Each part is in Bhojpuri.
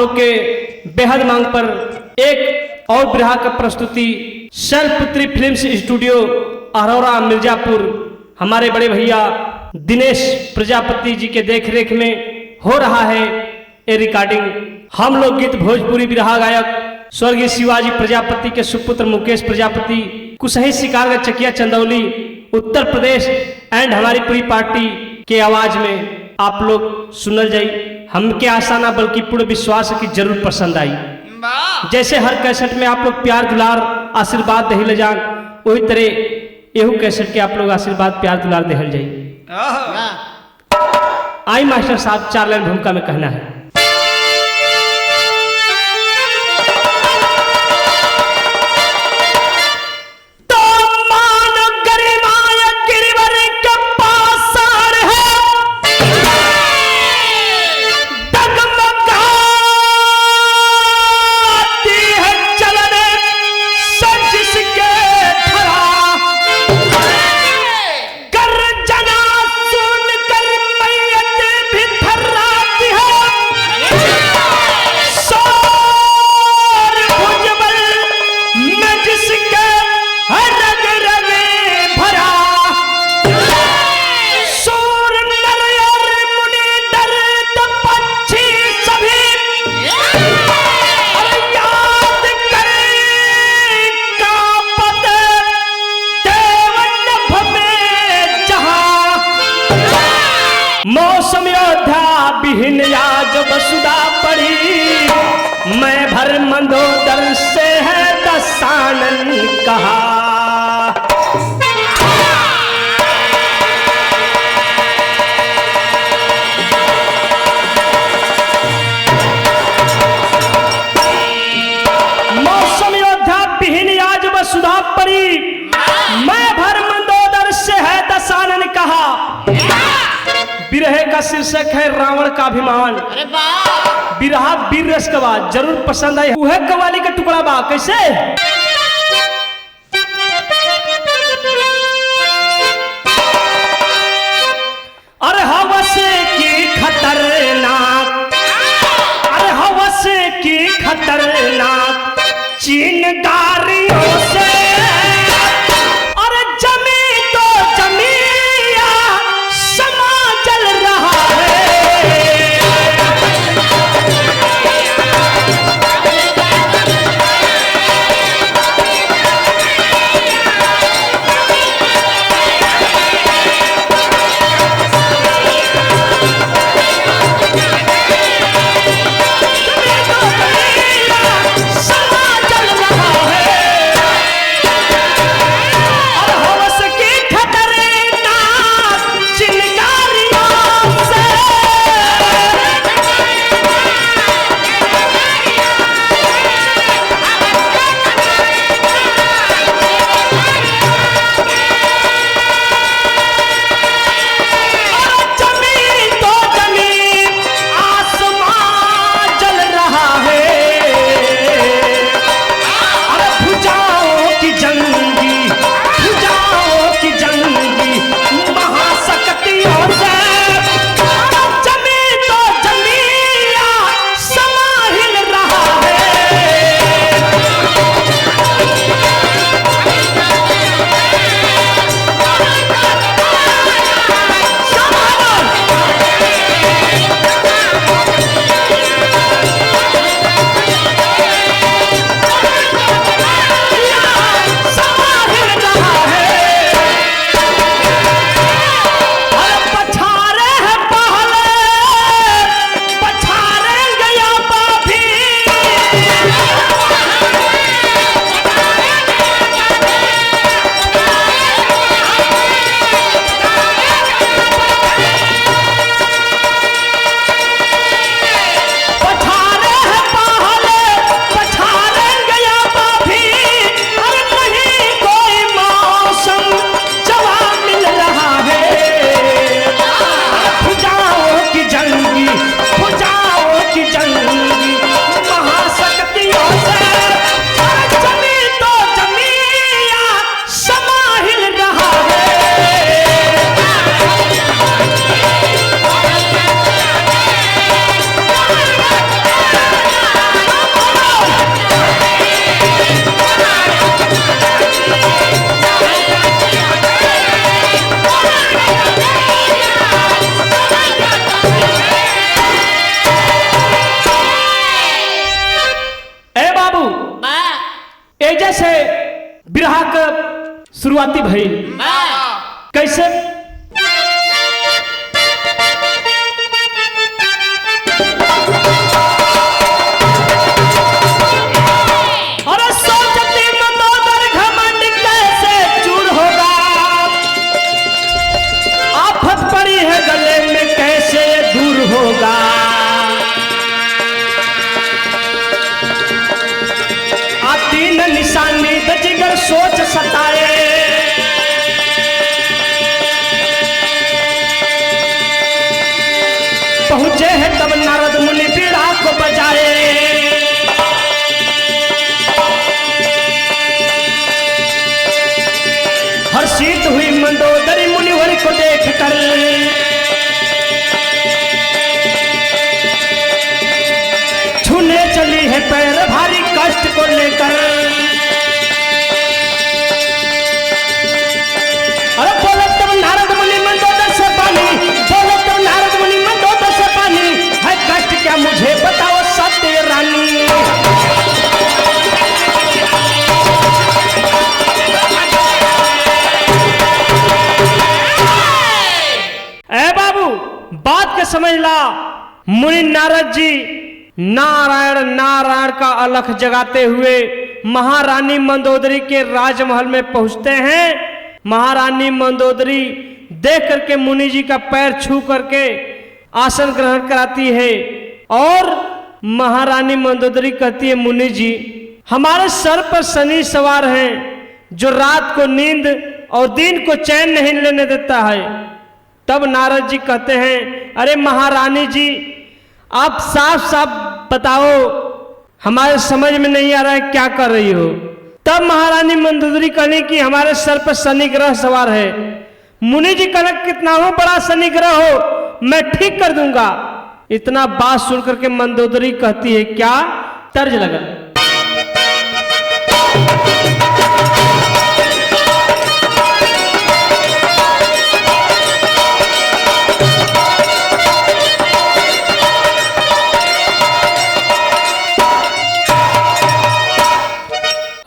लोग के बेहद मांग पर एक और बिरहा का प्रस्तुति शैलपुत्री फिल्म्स स्टूडियो अरोरा मिर्जापुर हमारे बड़े भैया दिनेश प्रजापति जी के देखरेख में हो रहा है ये रिकॉर्डिंग। हम लोग गीत भोजपुरी बिरहा गायक स्वर्गीय शिवाजी प्रजापति के सुपुत्र मुकेश प्रजापति कुसही शिकार का चकिया चंदौली उत्तर प्रदेश एंड हमारी पूरी पार्टी के आवाज में आप लोग सुनल जाई। हमके आशा ना बल्कि पूर्ण विश्वास की जरूर पसंद आई। जैसे हर कैसेट में आप लोग प्यार दुलार आशीर्वाद दे ले जान वही तरह एहू कैसेट के आप लोग आशीर्वाद प्यार दुलार दे जाई। आई मास्टर साहब 4 लाइन भूमिका में कहना है। मौसम योद्धा बिहीन या जब सुदा पड़ी मैं भर मंदोदर से है दसानन कहा। मौसम योद्धा बिहीन या जब सुदा पड़ी मैं भर मंदोदर से है दसानन कहा। बिरहे का शीर्षक है रावण का अभिमान। बिरहा वीर रस कवा जरूर पसंद आए। वह कवाली का टुकड़ा बा कैसे अरे हवस की खतरनाक अरे हवस की खतरनाक चिंगारियों से रहा है एजे से बिरहा का शुरुआती भई कैसे निशानी दजिगर सोच सताए पहुंचे हैं तब नारद मुनि बीड़ा को बजाए हर्षित हुई मंदोदरी मुनिवर को देख कर छूने चली है पैर भारी कष्ट को लेकर मुझे बताओ सत्य रानी ए बाबू बात के समझ ला। मुनि नारद जी नारायण नारायण का अलख जगाते हुए महारानी मंदोदरी के राजमहल में पहुंचते हैं। महारानी मंदोदरी देख करके मुनि जी का पैर छू करके आसन ग्रहण कराती है और महारानी मंदोदरी कहती है मुनि जी हमारे सर पर शनि सवार हैं जो रात को नींद और दिन को चैन नहीं लेने देता है। तब नारद जी कहते हैं अरे महारानी जी आप साफ साफ बताओ हमारे समझ में नहीं आ रहा है क्या कर रही हो। तब महारानी मंदोदरी कहने कि हमारे सर पर शनि ग्रह सवार है। मुनि जी कहने कितना हो बड़ा शनि ग्रह हो मैं ठीक कर दूंगा। इतना बात सुनकर के मंदोदरी कहती है क्या तर्ज लगा।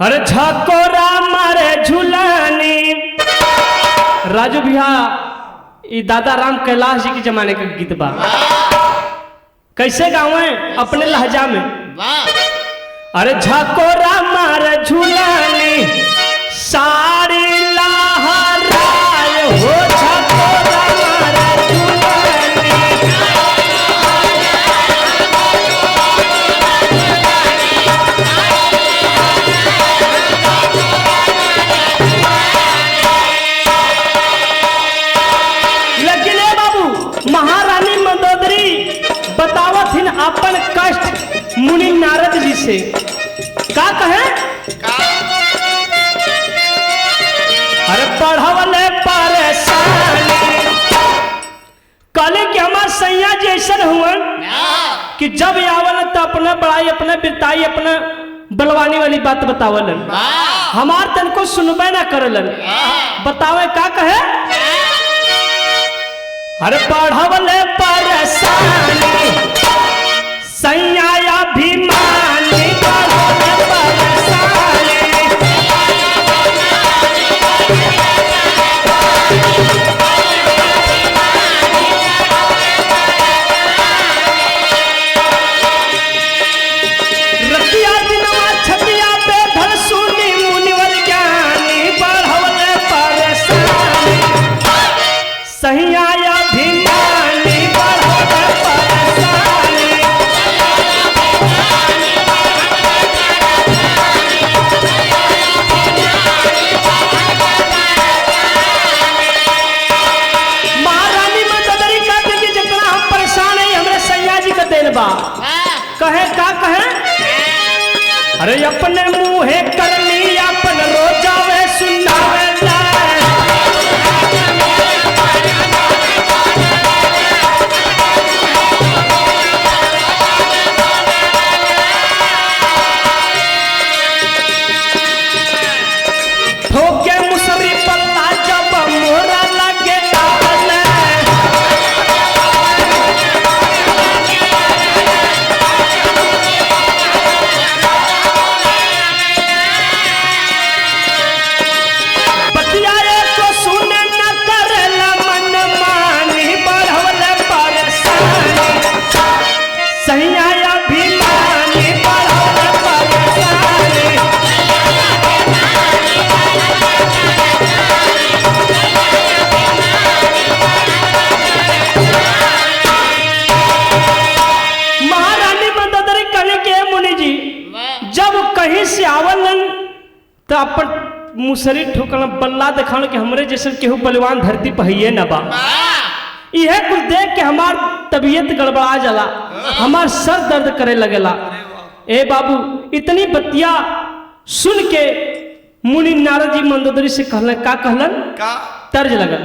अरे झकोरा मारे झूलानी राजू भैया ये दादा राम कैलाश जी के जमाने का गीत बा। कैसे गावे अपने लहजा में अरे झकोरा मारे झूलानी साड़ी लहराए हो झकोरा मारे झूलानी लेकिन बाबू महारानी मंदोदरी बतावत हिन अपन कष्ट मुनि नारद जी से का कहे अरे पढ़वले परेशानी कले कि हमार सैया जैसन हुआ कि जब आवल तो अपना बड़ाई अपना बिरताई अपना बलवानी वाली बात बतावलन हमार तन को सुनबे ना करलन। बतावे का कहे अरे पढ़वले परेशानी सैया अभिमानी पढ़वले परेशानी रतिया दिनवा छतिया पे धर सुनी मुनिवर ज्ञानी पढ़वले परेशानी सैया कहे का कहे अरे अपने मुँहे करनी अपन रोजावे सुनावे ठोके मुसरी पल्ला जब मोरा लगे कहीं से आवलन तो अपन मुसरी ठोकल बल्ला दिखाने कि हमरे जैसे केहू बलवान धरती पर है न बा। यह कुछ देख के हमार तबीयत गड़बड़ा जाला, हमार सर दर्द करे लगेला। ए बाबू इतनी बतिया सुन के मुनि नारद जी मंदोदरी से कहलन, का कहलन, तर्ज लगल।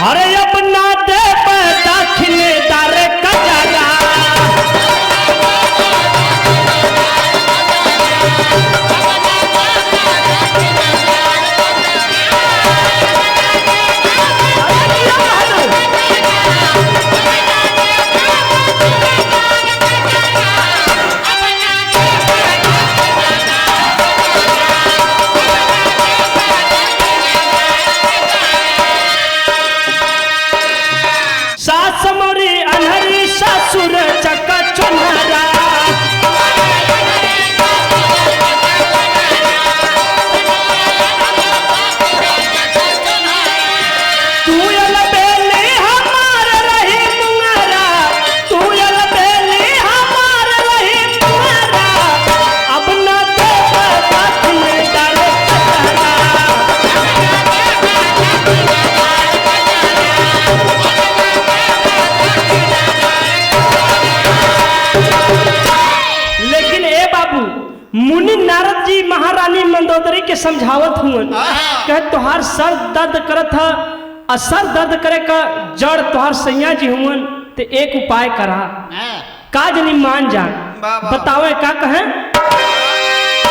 अरे अपना दे दाखिले दारे कजारा, चक्का चुनहरा, तू अलबेली हमार रही मुंगरा, तू अलबेली हमार रही मुंगरा, अब ना दे दाखिले दारे कजारा। मुनि नारद जी महारानी मंदोदरी के समझावत हुए, कहे तुहार सर दर्द करत है, और सर दर्द करे का जड़ तुहार सैया जी हुए, तो एक उपाय करा, का जनी मान जान, बतावे का कहे।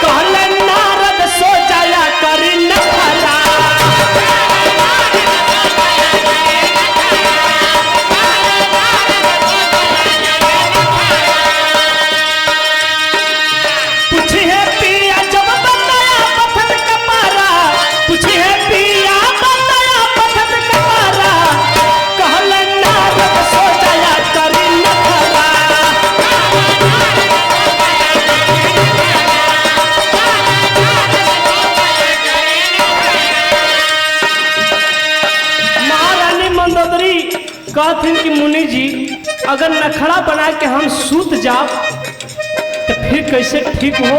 कहले नारद सो जाया करी नखरा, कहथिन कि मुनि जी अगर नखड़ा बना के हम सूत जाओ तो फिर कैसे ठीक हो।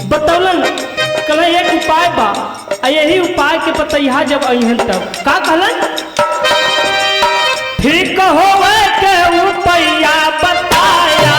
बतौलन कल एक उपाय बा, यही उपाय के बतैया जब अहन तब का कहलन, ठीक होवे के उपाया बताया,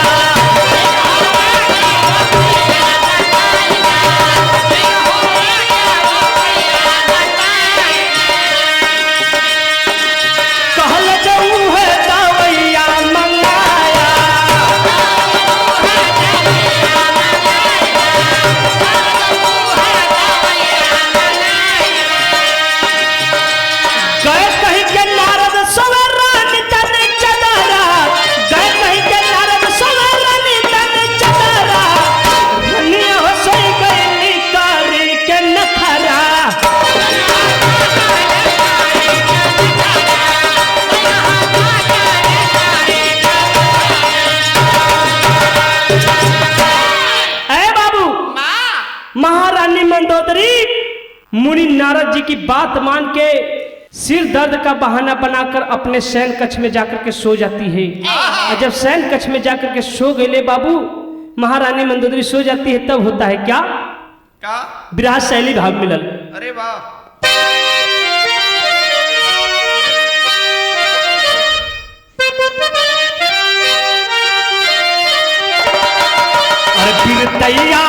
मुनि नारद जी की बात मान के सिर दर्द का बहाना बनाकर अपने शयन कक्ष में जाकर के सो जाती है। और जब शयन कक्ष में जाकर के सो गए बाबू, महारानी मंदोदरी सो जाती है, तब होता है क्या, विराट शैली भाव मिलल। अरे वाह, अरे बिरतैया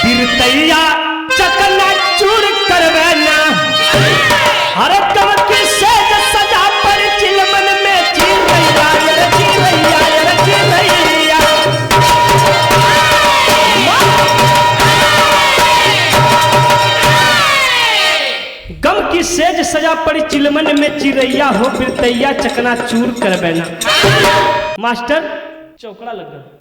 बिरतैया चकना चूर करवे ना, अरे कब की सेज सजा पर चिलमन में चिरैया रे चिरैया रे चिरैया, गम की सेज सजा पर चिलमन में चिरैया हो बिरतैया चकना चूर करवे ना। मास्टर चौकड़ा लग गया।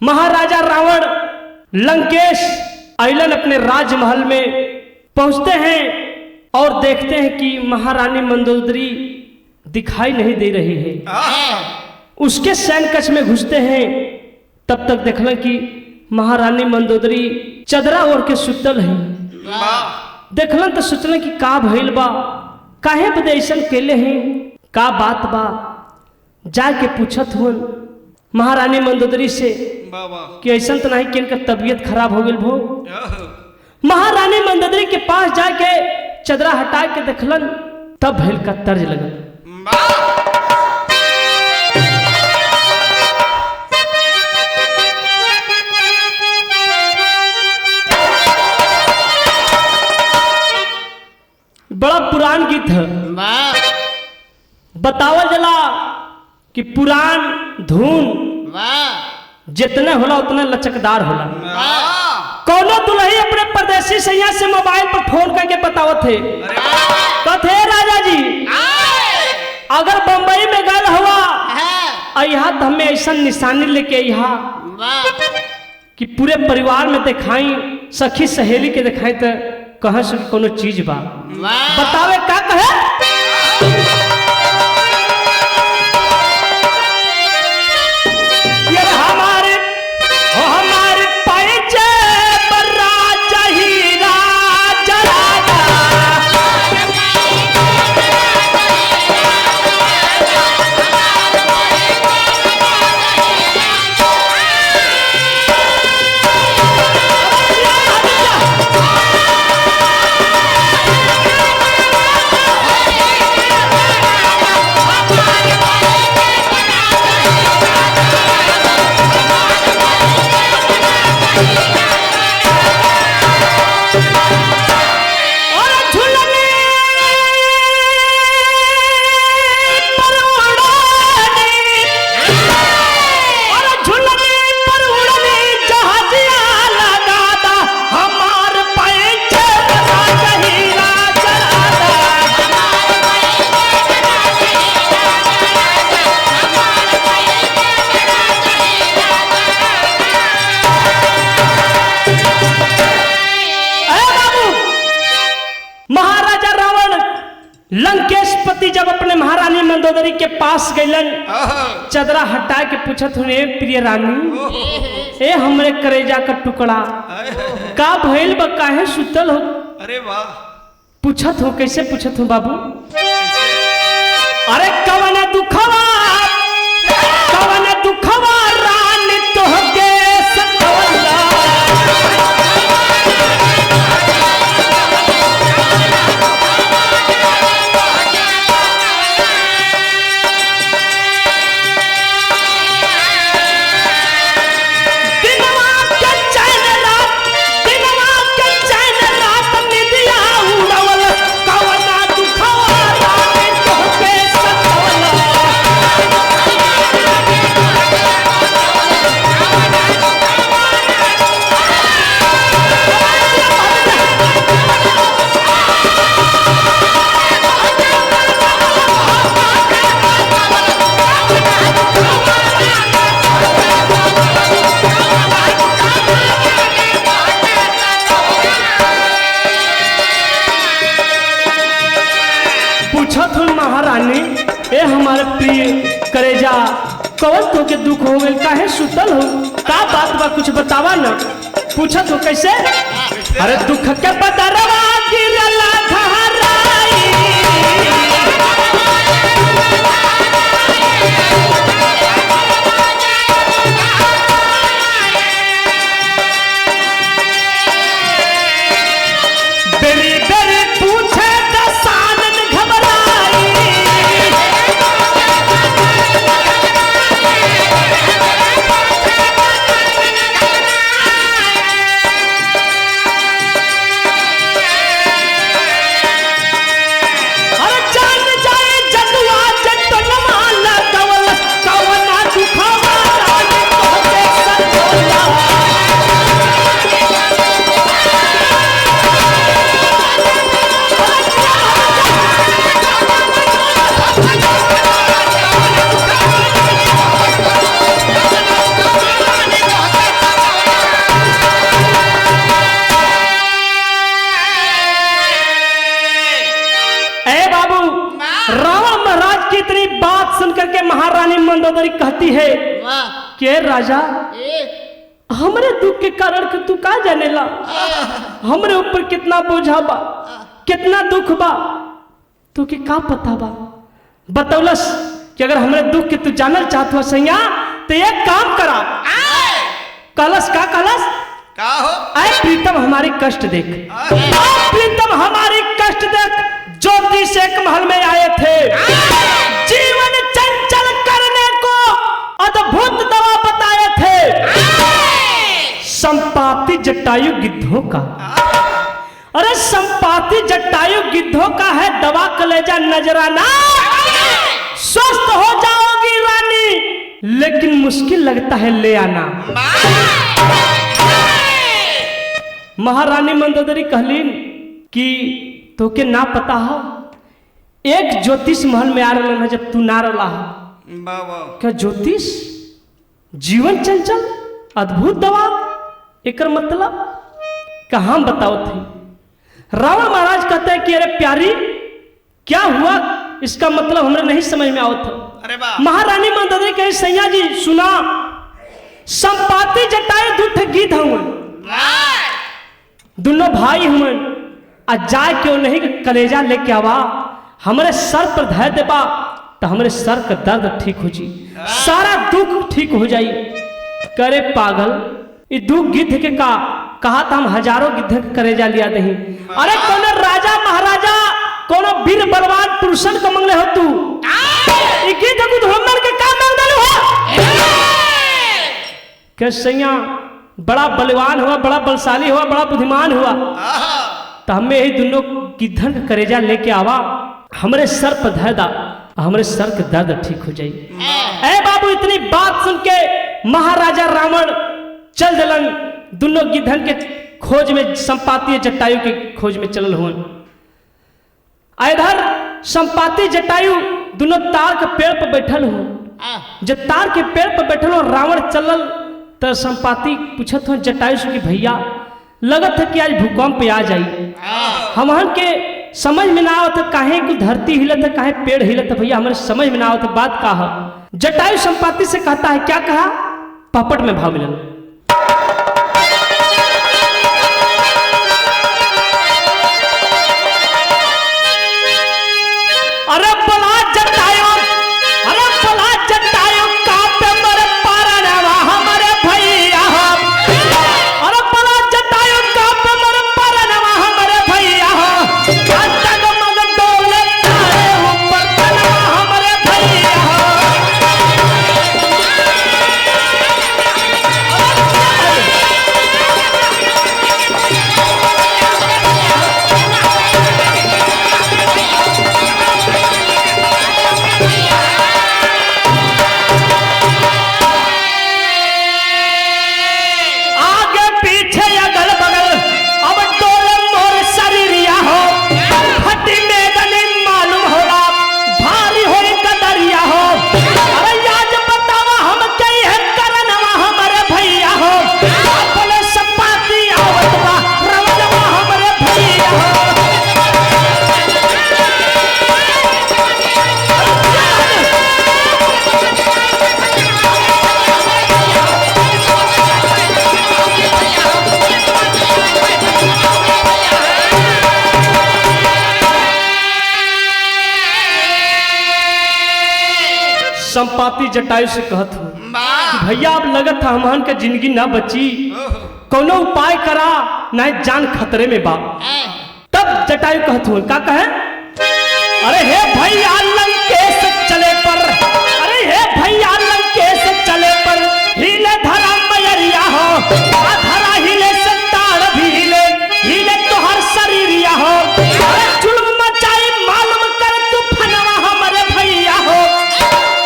महाराजा रावण लंकेश आइलन अपने राजमहल में पहुंचते हैं और देखते हैं कि महारानी मंदोदरी दिखाई नहीं दे रही है। उसके सैन्य कक्ष में घुसते हैं, तब तक देखल कि महारानी मंदोदरी चदरा ओढ़ के सुतल है। देखलन तो सोचल कि का भइल बा, काहे बदे ऐसन केले हैं, का बात बा। जाके पूछत हुन महारानी मंदोदरी से कि ऐसा तो नहीं कि इनका तबीयत खराब हो गई भो। महारानी मंदोदरी के पास जाके चदरा हटा के देखलन, तब भइल का तर्ज लगल। बड़ा पुरान गीत है, बतावल जला कि पुरान धुन जितने होला उतना लचकदार होला। कौनो दुल्ही अपने परदेसी सैया से मोबाइल पर फोन करके बतावत थे, कथे राजा जी अगर बंबई में गल हुआ अहा तो हमें ऐसा निशानी लेके अहा कि पूरे परिवार में दिखाई, सखी सहेली के दिखाई तो कहाँ से कोनो चीज बा। बतावे का कहे लंकेशपति जब अपने महारानी मंदोदरी के पास गइलन, चदरा हटा के पूछत हुए प्रिय रानी, ए हमरे करेजा का टुकड़ा का भइल बा, काहे सुतल हो? अरे वाह, पूछत हो। कैसे पूछत हो बाबू? अरे कवन दुखवा रानी तोहके सतवला। ए हमारे प्रिय करेजा कौन तो के दुख हो गए, काहे सुतल हो, का बात बा कुछ बतावा ना। पूछत हो कैसे? अरे दुख के बदरवा गिरला घहराई, बेरी बेरी पूछे दसानन घबराई, अरे जान जाए जदुआ जटला मंदोदरी कहती है वाह कि राजा हमरे दुख के कारण के तू का जानेला, हमरे ऊपर कितना बोझा बा, कितना दुख बा, तू के का पता बा। बतौलस कि अगर हमरे दुख के तू जानल चाहत हो सैया तो एक काम करा। कलस का कलस का हो आए प्रीतम हमारी कष्ट देख, प्रीतम हमारी कष्ट देख। ज्योतिष एक महल में आए थे, जीवन चंचल करने को अद्भुत दवा बताए थे, संपाति जटायु गिद्धों का। अरे संपाति जटायु गिद्धों का है दवा, कलेजा नजराना, स्वस्थ हो जाओगी रानी, लेकिन मुश्किल लगता है ले आना। महारानी मंदोदरी कहलीन कि तो के ना पता हो, एक ज्योतिष महल में आ रहा है जब तू ना रहा हो। क्या ज्योतिष जीवन चंचल अद्भुत दवा, एक मतलब कहाँ बताओ थे। रावण महाराज कहते हैं कि अरे प्यारी क्या हुआ, इसका मतलब हमने नहीं समझ में आओ था। अरे वाह महारानी मंदोदरी कहे सैया जी सुना, संपाति जटायु दुख गीत हूं, दोनों भाई हुए, जाए क्यों नहीं कलेजा लेके आवा, हमारे सर पर धै देबा तो हमारे सर का दर्द ठीक हो जी, सारा दुख ठीक हो जाई। करे पागल ये दुख गिद्ध के का कहा था, हम हजारों गिद्ध के कलेजा लिया नहीं। अरे कौन राजा महाराजा कौन वीर बलवान पुरुषन को मंगले हो तू, ये गिद्ध को हमर के का मंगल हो। के सैया बड़ा बलवान हुआ, बड़ा बलशाली हुआ, बड़ा बुद्धिमान हुआ, तो हमें यही दोनों गिद्धन का करेजा लेके आवा, हमारे सर पर धर दा, हमारे सर के दर्द ठीक हो जाए। ए बाबू इतनी बात सुन के महाराजा रावण चल दिलन, दोनों गिद्धन के खोज में, संपाति जटायु के खोज में चलल हुए। इधर संपाति जटायु दोनों तार के पेड़ पर बैठल हो, जब तार के पेड़ पर बैठल हो रावण चलल तो संपाति पूछत हो जटायु से कि भैया लगत है कि आज भूकंप आ जाई, हमहन के समझ में ना आवत, काहे को धरती हिलत है, काहे पेड़ हिलत है, भैया हमारे समझ में ना आवत, बात का है। जटायु संपाति से कहता है, क्या कहा, पपट में भाव मिलन। अरे बोला जटायु, अरे बोला जटायु का पे मरे पारा नवा हमारे भैया, अरे बोला जटायु का पे मरे पारा नवा हमारे भैया, जग मग डोले तारे ऊपर तनवा हमारे भैया। संपाति जटायु से कहत हूँ भैया अब लगत था हमहन के जिंदगी ना बची, कोनो उपाय करा, ना जान खतरे में बा। तब जटायु कहत हूँ का कहे, अरे हे भैया लंकेश चले पर, अरे हे भैया लंकेश चले पर, हिले धरा मयरिया हो, धरा हिले संतान भी हिले, हिले तो हर शरीरिया हो, जुल्म मचाई मालूम कर तू फनवा हमारे भैया हो,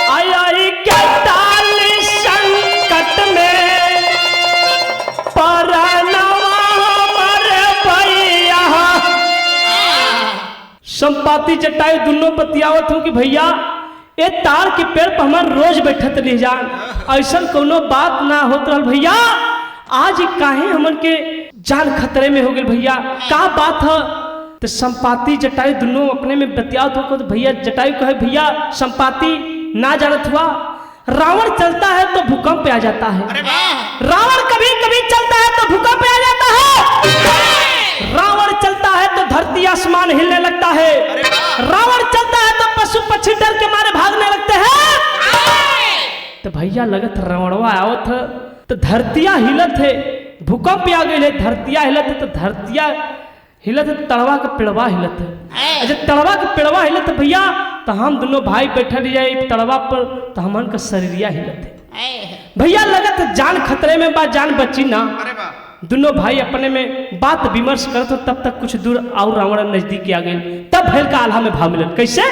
आई क्या डाली संकट में परनवा हमारे भैया। संपाति जटायु दोनों बतियावत हूँ कि भैया ये तार के पेड़ पर हमार रोज बैठत रह जान, ऐसा कोनो बात ना होत रहल भैया, आज काहे हमन के जान खतरे में हो गए भैया, का बात है। तो संपाति जटायु दोनों अपने में बतियावत हो तो भैया जटायु कहे भैया संपाति ना जानत हुआ, रावण चलता है तो भूकंप आ जाता है, रावण कभी कभी चलता है तो भूकंप आ जाता है, रावण चलता है तो धरती आसमान हिलने लगता है, रावण चलता है तो पशु पक्षी डर के मारे भागने लगते हैं। तो भैया लगत रावणवा आवत तो धरतिया हिलत है, भूकंप आ गई है, धरतिया हिलत है तो धरतिया हिलत है, तड़वा का पेड़वा हिलत है। जब तड़वा का पेड़वा हिलत है भैया तो हम दोनों भाई बैठल जाए तड़वा पर तो हमन का शरीरिया हिलत है। भैया लगत जान खतरे में बा, जान बची ना। दोनों भाई अपने में बात विमर्श करत हो, तब तक कुछ दूर और रावण नजदीक आ गए, तब भेल का आल्हा में भाव मिलल। कैसे?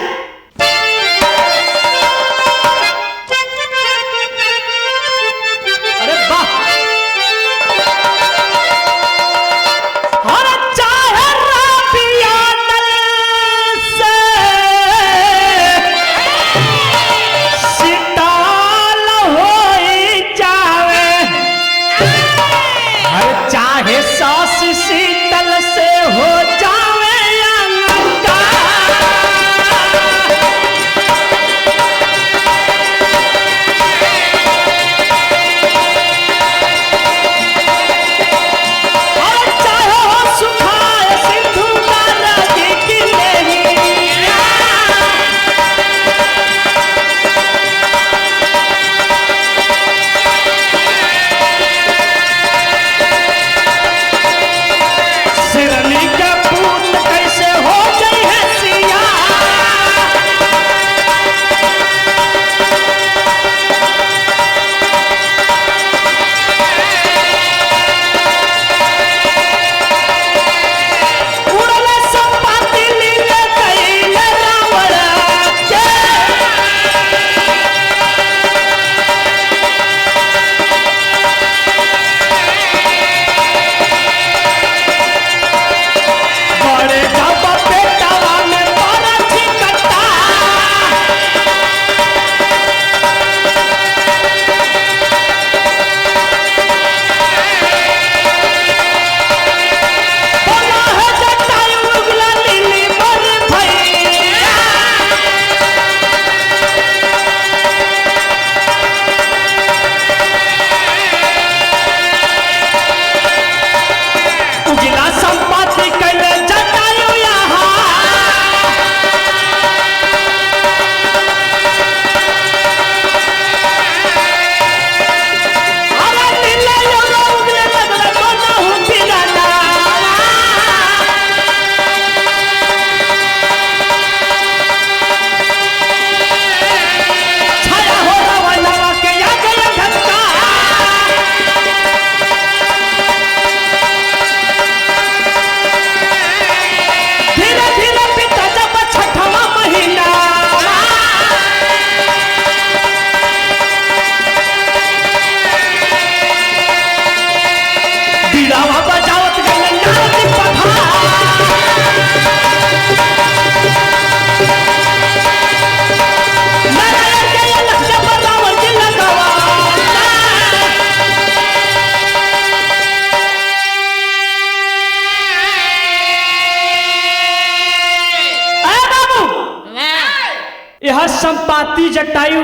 यह संपाति जटायु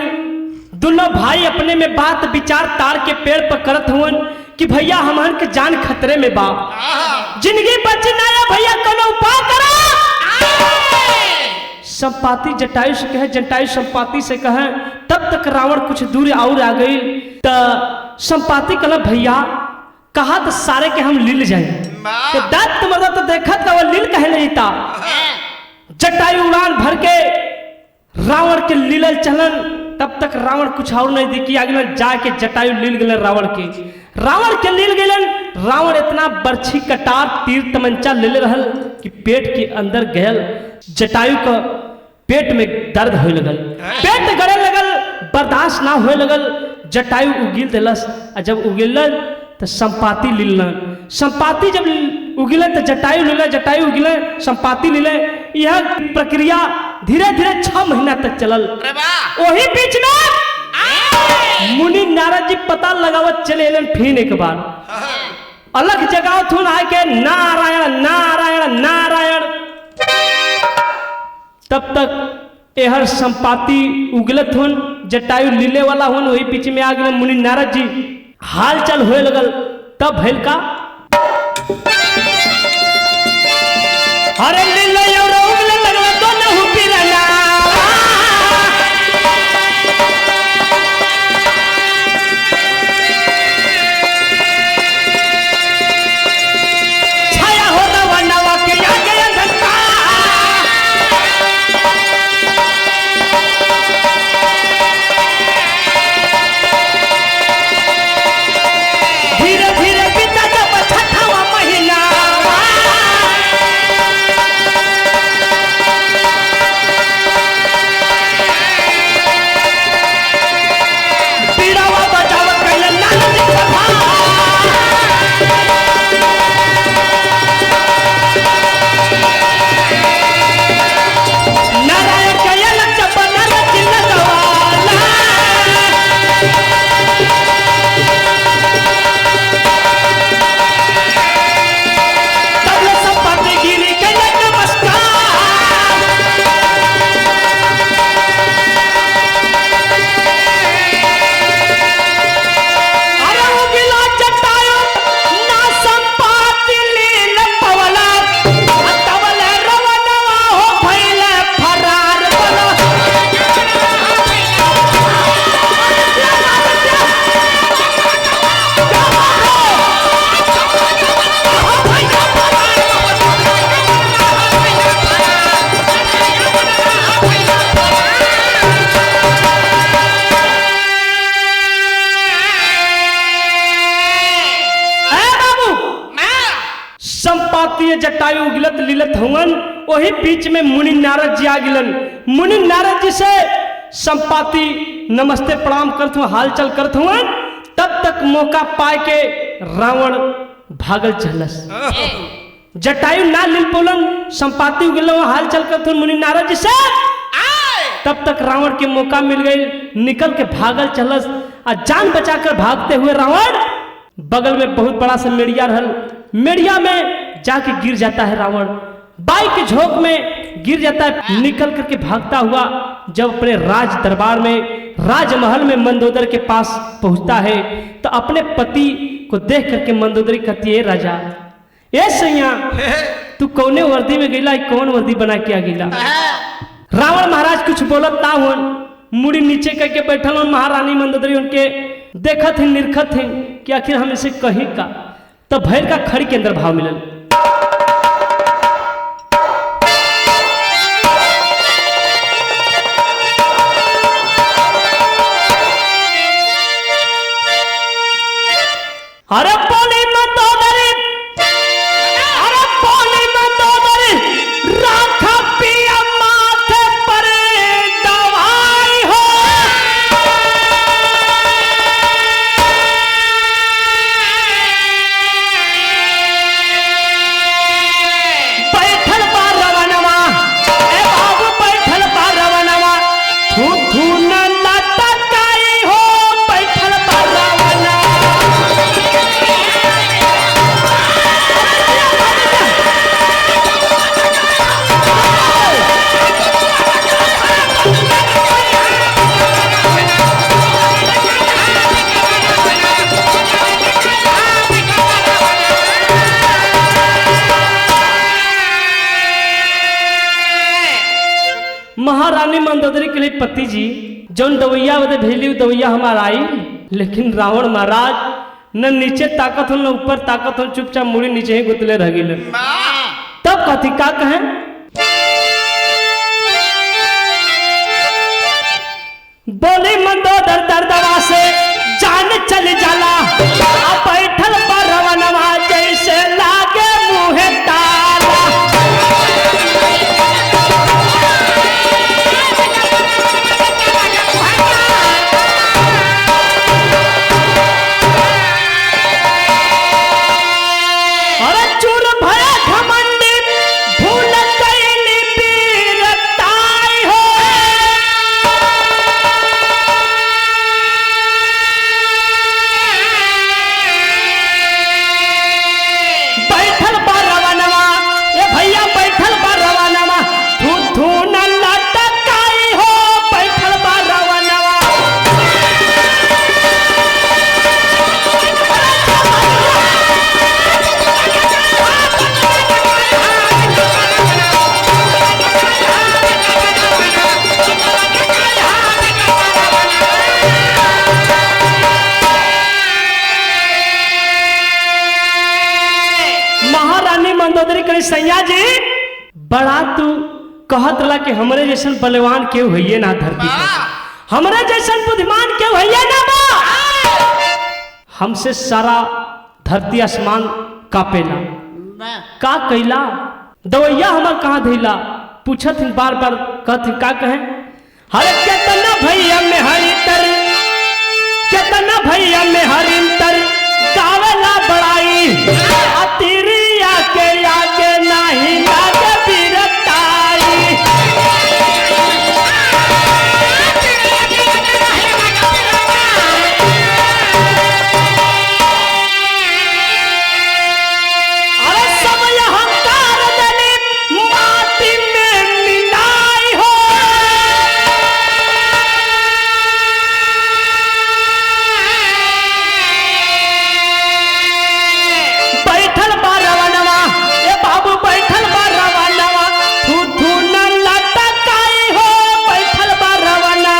दोनों भाई अपने में बात विचार तार के पेड़ पर करत हुवन कि भैया हमार के जान खतरे में बा, जिंदगी बची ना भैया कोनो उपाय करो। संपाति जटायु से कहे, जटायु संपाति से कहे, तब तक रावण कुछ दूर और आ गई। तो संपाति कहला भैया कहा तो सारे के हम लील जाए, तो दत्त मदद तो देखत का वो लील कहे नहीं था। जटायु उड़ान भर के रावण के लीलल चलन, तब तक रावण कुछ और नहीं दिखी आगे जाके जटायु लील गए रावण के लील गए। रावण इतना बर्छी कटार तीर तमंचा ले रहल कि पेट के अंदर गयल, जटायु का पेट में दर्द होए लगल, पेट गड़े लगल, बर्दाश्त ना होए लगल। जटायु उगिल दिलस, जब उगिल तो संपाति लीलन, संपाति जब उगिले तो जटायु लीले, जटायु उगिले संपाति लीले। यह प्रक्रिया धीरे धीरे 6 महीना तक चलल। वही बीच में मुनि नारद जी पता लगावत चले फिर एक बार अलग जगह थुन आए के नारायण नारायण नारायण। तब तक एहर संपाति उगलत हुन जटायु लीले वाला हुन वही पीछे में आ गए मुनि नारद जी हाल चाल होए लगल तब भैल का अरे लीले लगल तो न हु पिरना जटायु गिलत लीलत हवन वही बीच में मुनि नारद जी आ गिलन मुनि नारद जी से संपाति नमस्ते प्रणाम करत हुआ हाल चाल करत हुआ तब तक मौका पाए के रावण भागल चलस जटायु ना लील पोलन संपाति गिल हाल चाल करत मुनि नारद जी से तब तक रावण के मौका मिल गई निकल के भागल चलस और जान बचाकर भागते हुए रावण बगल में बहुत बड़ा सा मेड़िया रहल मेड़िया में जाके गिर जाता है रावण बाई के झोंक में गिर जाता है निकल करके भागता हुआ जब अपने राज दरबार में राजमहल में मंदोदर के पास पहुंचता है तो अपने पति को देख करके मंदोदरी कहती है राजा ए सैया तू कौने वर्दी में गिला कौन वर्दी बना के आ गिला रावण महाराज कुछ बोलत ना हो मुड़ी नीचे करके बैठल हो महारानी मंदोदरी उनके देखत है निरखत है कि आखिर हम इसे कही का तब भैर का खड़ी के अंदर भाव मिलल अरे बोली मंदोदरी अरे बोली मंदोदरी राखा पिया माथे पर दवाई हो बैठल बा रवनवा ए बाबू बैठल बा रवनवा थू थू न लटकाई हो बैठल बा रवनवा महारानी मंदोदरी के लिए पति जी जौन दवैया बदे भेजली दवैया हमारा आई लेकिन रावण महाराज न नीचे ताकत हो न ऊपर ताकत हो चुपचाप मुड़ी नीचे ही गुतले रह गए तब कथी का कहें बोली मंदोदर दर्दवा से जान चल जाला बैठल पर रवनवा जैसे लागे मुहे ताला बड़ा तू कहत रहा कि हमरे जैसन बलवान केहू होइए ना धरती पर, हमरे जैसन बुद्धिमान केहू होइए ना बा। हमसे सारा धरती आसमान कापेला, का कैला दवैया हमार कहाँ धैला, पूछत बार बार कहत का कहे। हरे केतना भैया में हरितर, केतना भैया में हरितर गावेला बड़ाई, अतिरिया के आगे नहीं लागे बीरताई। अरे सब अहंकार दली माटी में मिलाई हो, बैठल बा रवनवा ए बाबू, बैठल बा रवनवा थू थू न लटकाई हो, बैठल बा रवना।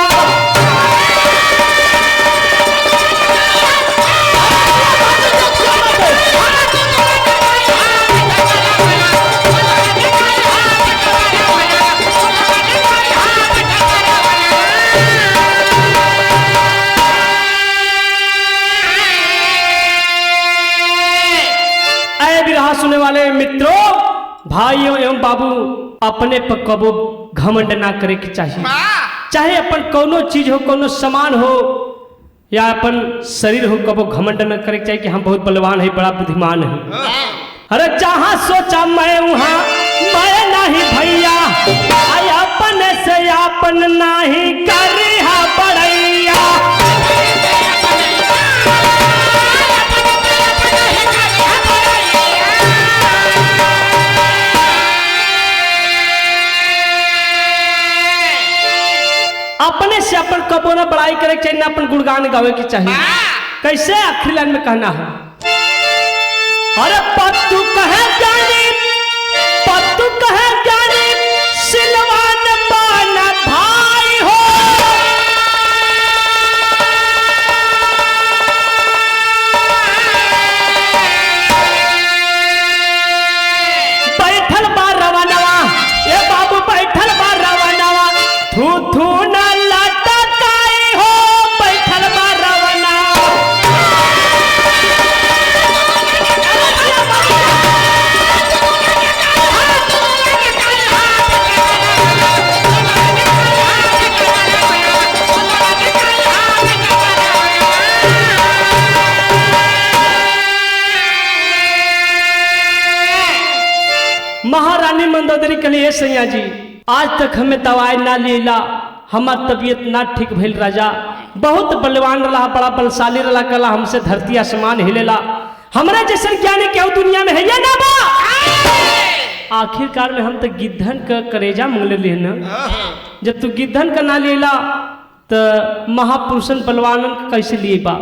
ऐ बिरहा सुनने वाले मित्रों, भाइयों एवं बाबू, अपने पर कबो घमंड ना करे के चाहिए। चाहे अपन कोनो चीज हो, कोनो सामान हो या अपन शरीर हो, कबो घमंड न करे के चाहिए कि हम बहुत बलवान है, बड़ा बुद्धिमान है। अरे जहाँ सोचा मैं वहाँ मैं नहीं भैया, आय अपन से अपन नहीं करिहा बड़ैया। अपने से अपन कबो ना बड़ाई करे के चाहिए, ना अपन गुणगान गावे के चाहिए। कैसे आखिरी लाइन में कहना है। अरे पत्तू कहे ज्ञानी, पत्तू कहे ज्ञानी सिलवान पाना भाई हो, बैठल बा रवनवा ए बाबू, बैठल बा रवनवा थू थू न लटकाई हो, बैठल बा रवना। महारानी मंदोदरी के लिए सैया जी, आज तक हमें दवाई ना लीला, हमार तबीयत ना ठीक भइल राजा। बहुत बलवान रहा, बड़ा बलशाली रहा, कला हमसे धरती आसमान हिलेला। हमरा जैसे ज्ञानी केहू दुनिया में है या ना बा। आखिरकार में हम तो गिद्धन का करेजा मांग ले ना, जब तू गिद्धन का ना लीला तो महापुरुषन बलवानन का कैसे लिए बा।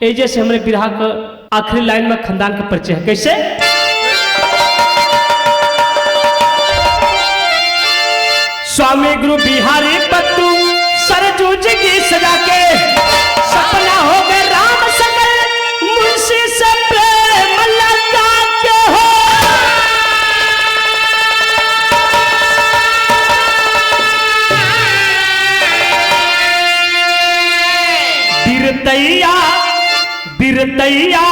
एजे से हमरे बिरहा का आखिरी लाइन में खानदान का परिचय है। कैसे स्वामी गुरु बिहारी पत्तू सरजूज की सजा के, सपना हो गए राम सकल मुंशी से प्रेम लगा के हो। बिरतैया बिरतैया